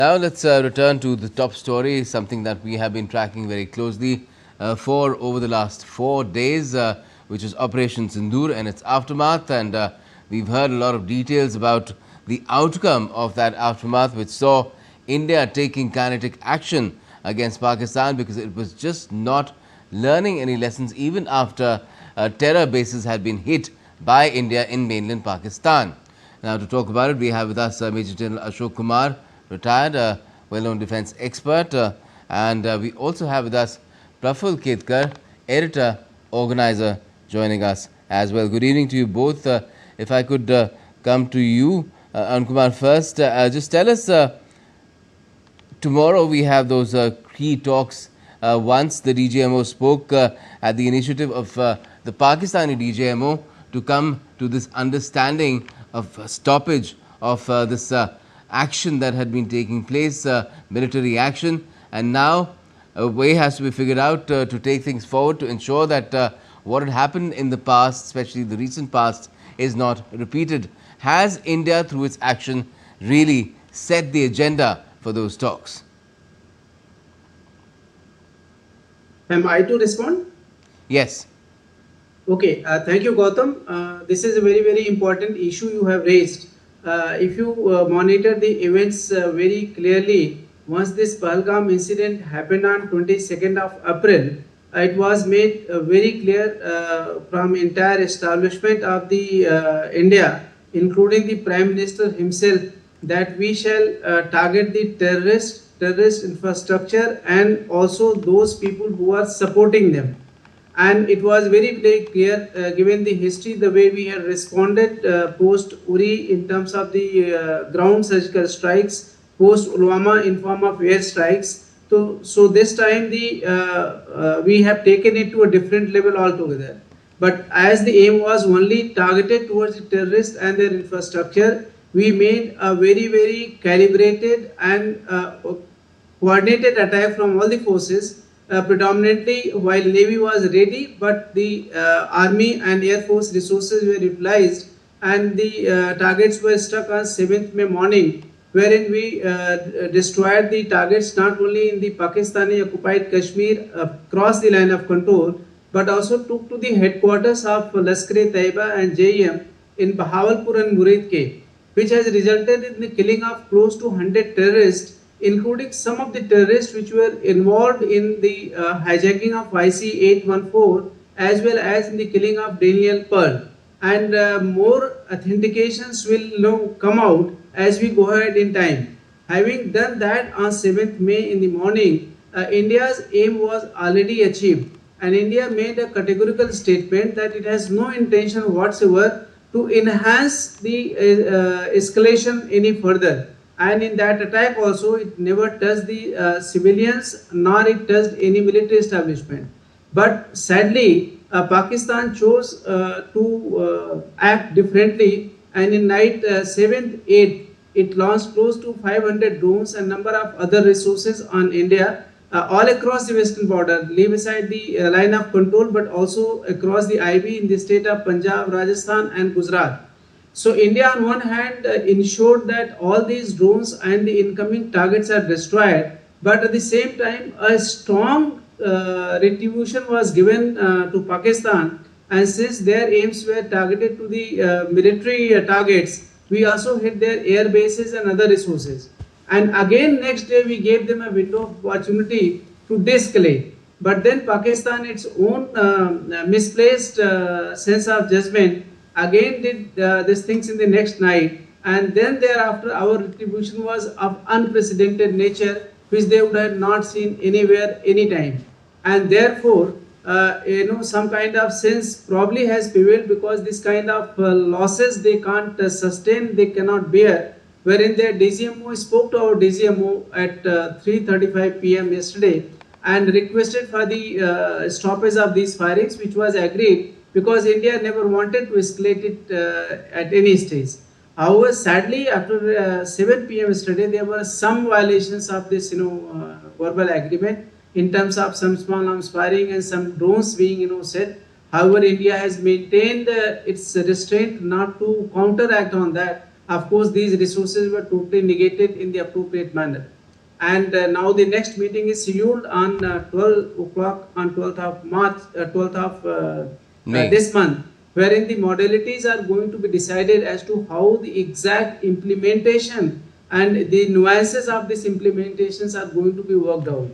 Now let's return to the top story, something that we have been tracking very closely for over the last 4 days, which is Operation Sindoor and its aftermath. And we've heard a lot of details about the outcome of that aftermath, which saw India taking kinetic action against Pakistan because it was just not learning any lessons even after terror bases had been hit by India in mainland Pakistan. Now, to talk about it, we have with us Major General Ashok Kumar, retired, well-known defense expert, and we also have with us Praful Ketkar, editor, organizer, joining us as well. Good evening to you both. If I could come to you, Anand Kumar, first, just tell us, tomorrow we have those key talks. Once the DGMO spoke at the initiative of the Pakistani DGMO to come to this understanding of stoppage of this action that had been taking place, military action, and now a way has to be figured out to take things forward to ensure that what had happened in the past, especially the recent past, is not repeated. Has India, through its action, really set the agenda for those talks? Am I to respond? Yes. Okay, thank you, Gautam. This is a very, very important issue you have raised. If you monitor the events very clearly, once this Pahalgam incident happened on 22nd of April, it was made very clear from entire establishment of the India, including the Prime Minister himself, that we shall target the terrorist infrastructure and also those people who are supporting them. And it was very, very clear, given the history, the way we had responded post Uri in terms of the ground surgical strikes, post Ulwama in form of air strikes. So this time we have taken it to a different level altogether. But as the aim was only targeted towards the terrorists and their infrastructure, we made a very, very calibrated and coordinated attack from all the forces. Predominantly while Navy was ready, but the Army and Air Force resources were utilized, and the targets were struck on 7th May morning, wherein we destroyed the targets not only in the Pakistani occupied Kashmir across the line of control, but also took to the headquarters of Lashkar-e-Taiba and JEM in Bahawalpur and Muridke, which has resulted in the killing of close to 100 terrorists, including some of the terrorists which were involved in the hijacking of IC-814 as well as in the killing of Daniel Pearl. And more authentications will come out as we go ahead in time. Having done that on 7th May in the morning, India's aim was already achieved. And India made a categorical statement that it has no intention whatsoever to enhance the escalation any further. And in that attack also, it never touched the civilians, nor it touched any military establishment. But sadly, Pakistan chose to act differently, and in night 7th, 8th, it launched close to 500 drones and number of other resources on India, all across the western border, leave aside the line of control, but also across the IB in the state of Punjab, Rajasthan and Gujarat. So India on one hand ensured that all these drones and the incoming targets are destroyed, but at the same time a strong retribution was given to Pakistan, and since their aims were targeted to the military targets, we also hit their air bases and other resources. And again next day we gave them a window of opportunity to de-escalate. But then Pakistan, its own misplaced sense of judgment, again did these things in the next night, and then thereafter our retribution was of unprecedented nature, which they would have not seen anywhere, anytime. And therefore, some kind of sense probably has prevailed, because this kind of losses they can't sustain, they cannot bear, wherein their DGMO spoke to our DGMO at 3:35 p.m. yesterday and requested for the stoppage of these firings, which was agreed, because India never wanted to escalate it at any stage. However, sadly, after 7 p.m. yesterday, there were some violations of this, verbal agreement in terms of some small arms firing and some drones being, set. However, India has maintained its restraint not to counteract on that, Of course, these resources were totally negated in the appropriate manner. And now the next meeting is scheduled on 12 o'clock on 12th of March, 12th of May. this month, wherein the modalities are going to be decided as to how the exact implementation and the nuances of these implementations are going to be worked out.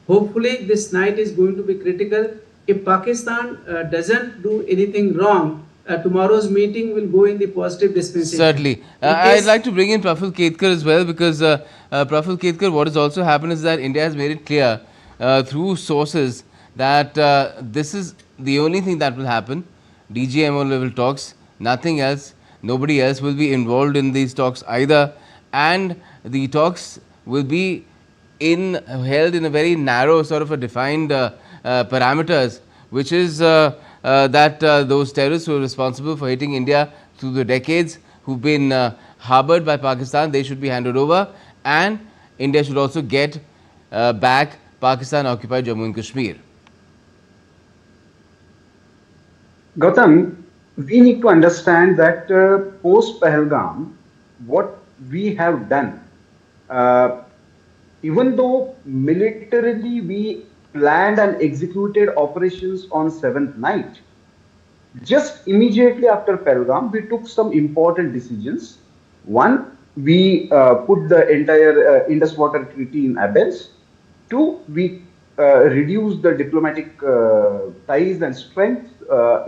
Hopefully, this night is going to be critical. If Pakistan doesn't do anything wrong, tomorrow's meeting will go in the positive dispensation. Certainly. I'd like to bring in Praful Ketkar as well, because Praful Ketkar, what has also happened is that India has made it clear through sources that this is the only thing that will happen. DGMO level talks, nothing else. Nobody else will be involved in these talks either, and the talks will be held in a very narrow sort of a defined parameters, which is that those terrorists who are responsible for hitting India through the decades, who've been harbored by Pakistan, they should be handed over, and India should also get back Pakistan occupied Jammu and Kashmir. Gautam, we need to understand that post Pahalgam, what we have done, even though militarily we planned and executed operations on 7th night, just immediately after Pahalgam, we took some important decisions. One, we put the entire Indus Water Treaty in abeyance. Two, we reduced the diplomatic ties and strength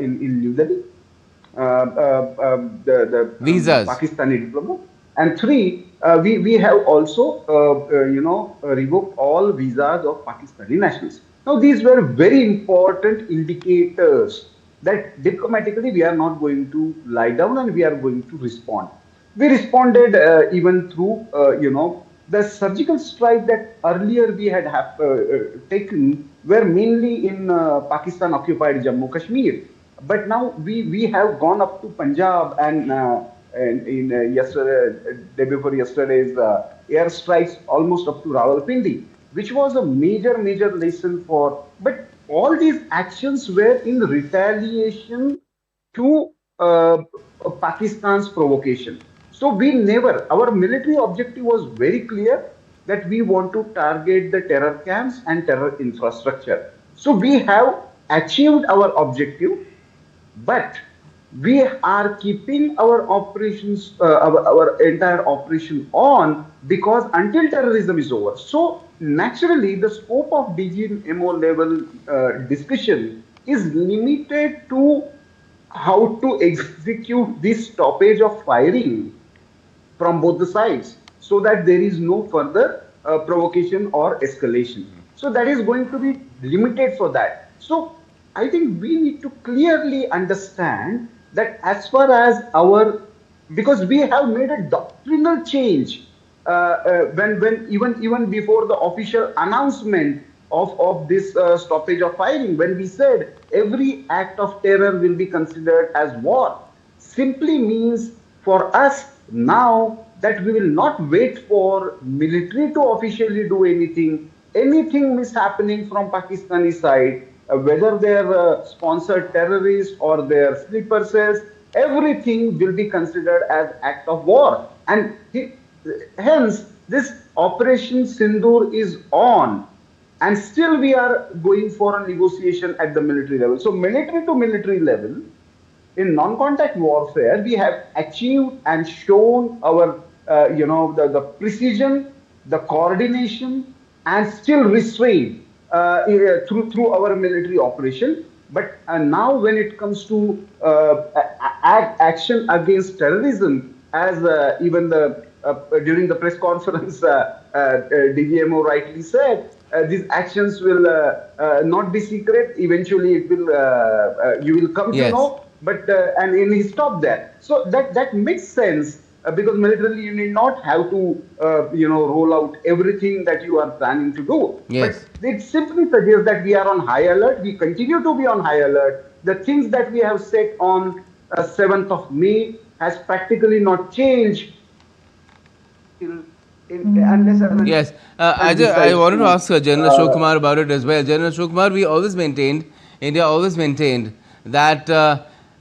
in New Delhi, the Visas. Pakistani diplomat. And three, we have also, revoked all visas of Pakistani nationals. Now, these were very important indicators that diplomatically we are not going to lie down and we are going to respond. We responded even through, the surgical strike that earlier we had taken were mainly in Pakistan occupied Jammu Kashmir. But now we have gone up to Punjab and in yesterday, day before yesterday's airstrikes almost up to Rawalpindi, which was a major lesson for. But all these actions were in retaliation to Pakistan's provocation. So we never, our military objective was very clear that we want to target the terror camps and terror infrastructure. So we have achieved our objective, but we are keeping our operations, our entire operation on, because until terrorism is over. So naturally, the scope of DGMO level discussion is limited to how to execute this stoppage of firing from both the sides, so that there is no further provocation or escalation. So that is going to be limited for that. So I think we need to clearly understand that as far as because we have made a doctrinal change when even before the official announcement of this stoppage of firing, when we said every act of terror will be considered as war, simply means for us now that we will not wait for military to officially do anything. Anything mishappening from Pakistani side, whether they're sponsored terrorists or their sleeper cells, everything will be considered as act of war. And hence, this Operation Sindoor is on. And still we are going for a negotiation at the military level. So military to military level, in non-contact warfare, we have achieved and shown our, the precision, the coordination, and still restraint through our military operation. But now when it comes to action against terrorism, as even during the press conference, DGMO rightly said, these actions will not be secret. Eventually, it will you will come to know. But and he stopped that. So that makes sense because militarily you need not have to roll out everything that you are planning to do. Yes. But it simply suggests that we are on high alert. We continue to be on high alert. The things that we have said on 7th of May has practically not changed. Yes, I wanted to ask General Ashok Kumar about it as well. General Ashok Kumar, India always maintained that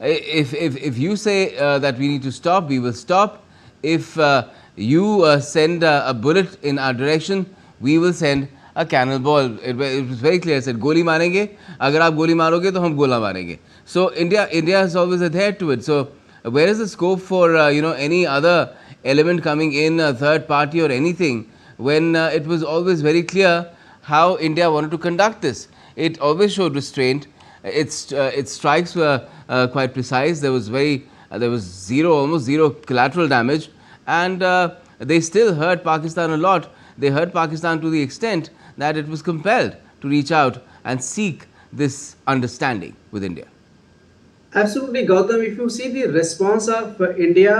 if you say that we need to stop, we will stop. if you send a bullet in our direction, we will send a cannonball. It was very clear. It said, "Goli marenge. Agar aap goli maroge, to hum gola marenge." So India has always adhered to it. So where is the scope for any other element coming in, a third party or anything, when it was always very clear how India wanted to conduct this? It always showed restraint. Its strikes were quite precise. There was almost zero collateral damage, and they still hurt Pakistan a lot. They hurt Pakistan to the extent that it was compelled to reach out and seek this understanding with India. Absolutely, Gautam. If you see the response of India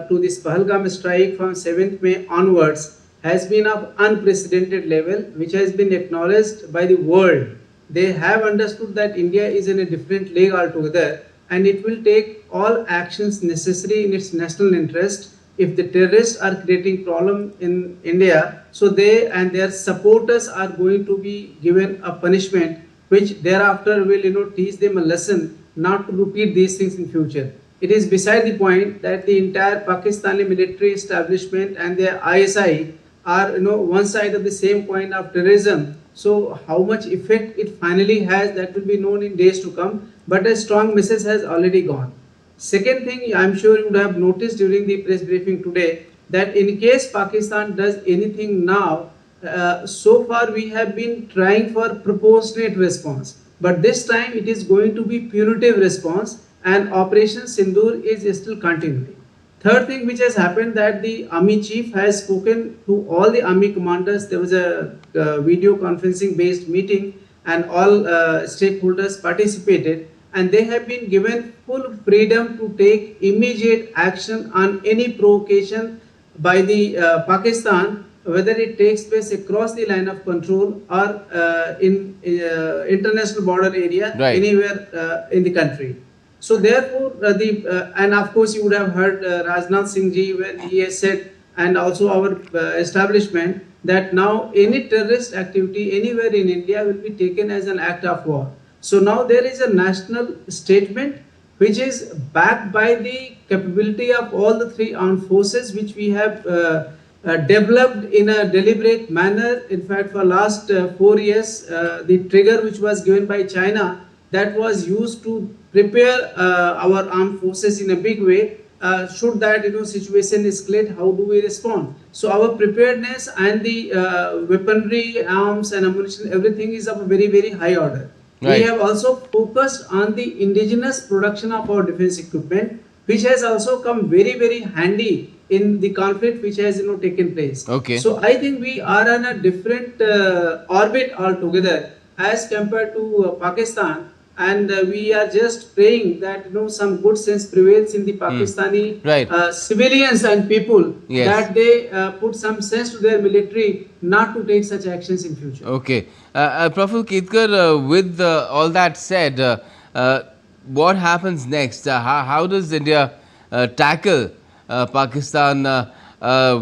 to this Pahalgam strike from 7th May onwards has been of unprecedented level, which has been acknowledged by the world. They have understood that India is in a different league altogether, and it will take all actions necessary in its national interest. If the terrorists are creating problem in India, so they and their supporters are going to be given a punishment, which thereafter will teach them a lesson not to repeat these things in future. It is beside the point that the entire Pakistani military establishment and their ISI are one side of the same coin of terrorism. So how much effect it finally has, that will be known in days to come, but a strong message has already gone. Second thing, I'm sure you would have noticed during the press briefing today that in case Pakistan does anything now, so far we have been trying for proportionate response, but this time it is going to be punitive response, and Operation Sindoor is still continuing. Third thing which has happened, that the army chief has spoken to all the army commanders. There was a video conferencing based meeting, and all stakeholders participated, and they have been given full freedom to take immediate action on any provocation by the Pakistan, whether it takes place across the line of control or in international border area, Right. anywhere in the country. So therefore, and of course you would have heard Rajnath Singh ji when he has said, and also our establishment, that now any terrorist activity anywhere in India will be taken as an act of war. So now there is a national statement which is backed by the capability of all the three armed forces, which we have developed in a deliberate manner. In fact, for last 4 years, the trigger which was given by China, that was used to prepare our armed forces in a big way. Should that situation escalate, how do we respond? So our preparedness and the weaponry, arms and ammunition, everything is of a very, very high order. Right. We have also focused on the indigenous production of our defense equipment, which has also come very, very handy in the conflict which has taken place. Okay. So I think we are on a different orbit altogether as compared to Pakistan, and we are just praying that some good sense prevails in the Pakistani Right. Civilians and people, Yes. that they put some sense to their military not to take such actions in future. Okay. Praful Ketkar, with all that said, what happens next? How does India tackle Pakistan,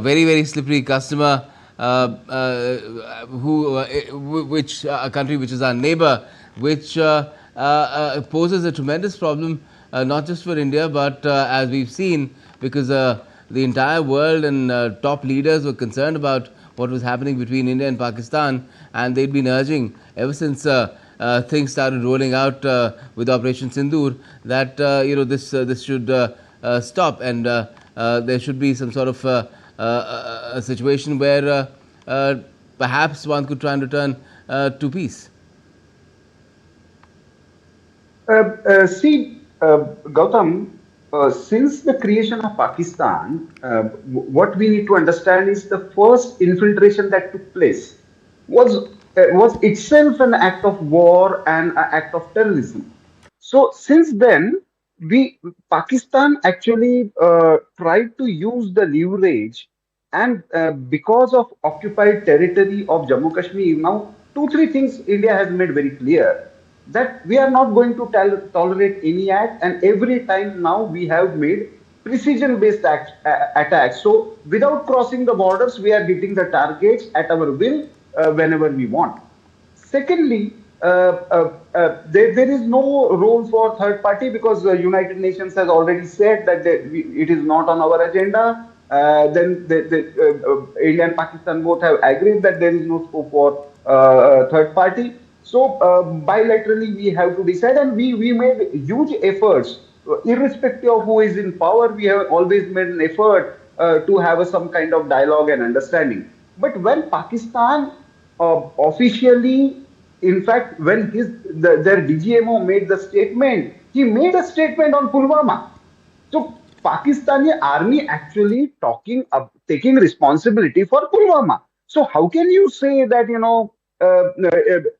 very, very slippery customer, which a country which is our neighbor, which poses a tremendous problem, not just for India, but as we've seen, because the entire world and top leaders were concerned about what was happening between India and Pakistan, and they'd been urging ever since things started rolling out with Operation Sindoor that this should stop, and there should be some sort of a situation where perhaps one could try and return to peace. Gautam, since the creation of Pakistan, what we need to understand is the first infiltration that took place was itself an act of war and an act of terrorism. So since then, Pakistan actually tried to use the leverage, and because of occupied territory of Jammu Kashmir, now 2-3 things India has made very clear, that we are not going to tolerate any act, and every time now we have made precision-based attacks. So without crossing the borders, we are hitting the targets at our will whenever we want. Secondly, there is no role for third party, because the United Nations has already said that it is not on our agenda. Then India and Pakistan both have agreed that there is no scope for third party. So bilaterally we have to decide, and we made huge efforts, irrespective of who is in power. We have always made an effort to have some kind of dialogue and understanding. But when Pakistan officially, in fact, when their DGMO made the statement, he made a statement on Pulwama. So Pakistani army actually taking responsibility for Pulwama. So how can you say that,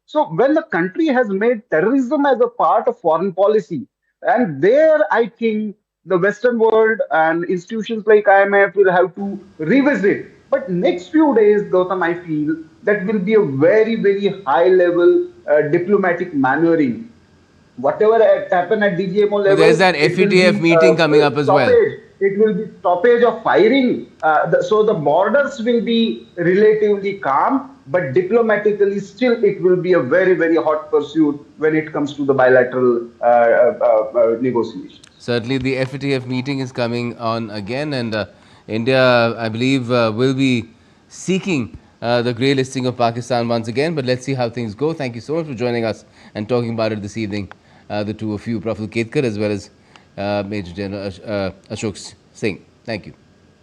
so when the country has made terrorism as a part of foreign policy, and there I think the Western world and institutions like IMF will have to revisit. But next few days, Gautam, I feel that will be a very, very high level diplomatic maneuvering. Whatever happened at DGMO So level, there's that it will FETF be meeting coming up as well. stoppage. It will be stoppage of firing. So the borders will be relatively calm, but diplomatically still it will be a very, very hot pursuit when it comes to the bilateral negotiations. Certainly, the FATF meeting is coming on again, and India, I believe, will be seeking the grey listing of Pakistan once again. But let's see how things go. Thank you so much for joining us and talking about it this evening, the two of you, Praful Ketkar as well as Major General Ashok Singh. Thank you.